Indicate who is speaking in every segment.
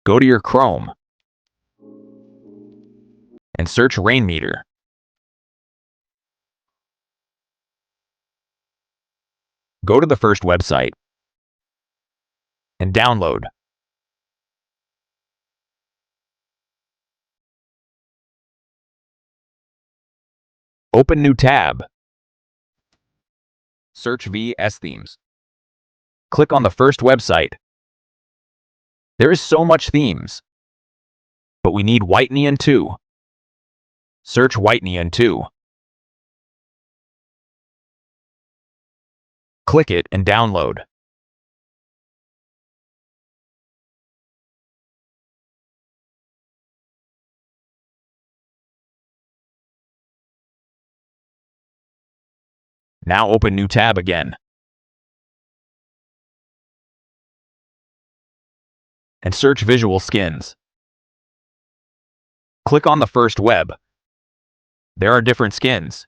Speaker 1: Go to your Chrome and search rainmeter. Go to the first website and download. Open new tab. Search VS Themes. Click on the first website. There is so much themes, but we need white neon 2. Search white neon 2. Click it and download. Now open new tab again. And search visual skins. Click on the first web. There are different skins.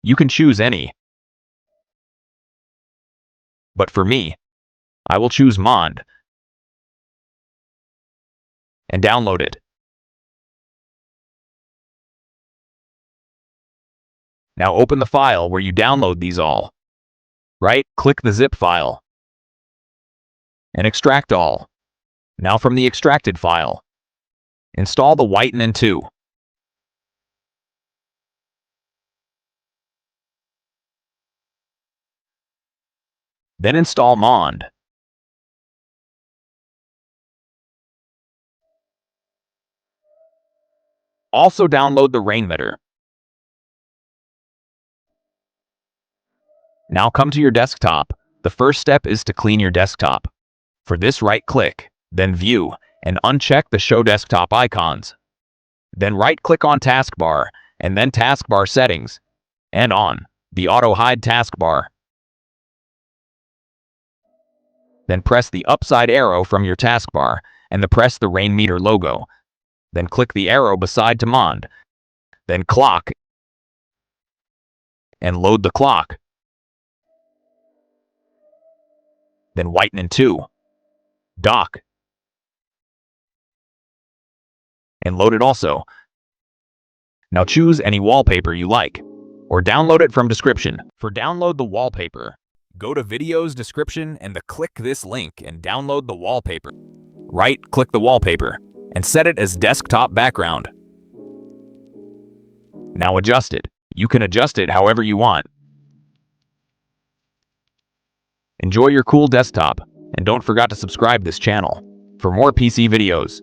Speaker 1: You can choose any. But for me, I will choose Mond and download it. Now open the file where you download these all. Right-click the zip file and extract all. Now from the extracted file, install the white neon 2. Then install Mond. Also download the rainmeter. Now come to your desktop. The first step is to clean your desktop. For this, right-click, then View, and uncheck the Show Desktop icons. Then right-click on Taskbar, and then Taskbar Settings, and on the Auto Hide taskbar. Then press the upside arrow from your taskbar, and press the rainmeter logo. Then click the arrow beside to Mond. Then Clock, and load the clock. Then white neon 2. Dock. And load it also. Now choose any wallpaper you like, or download it from description. For download the wallpaper, go to video's description and click this link and download the wallpaper. Right-click the wallpaper and set it as desktop background. Now adjust it. You can adjust it however you want. Enjoy your cool desktop, and don't forget to subscribe this channel for more PC videos.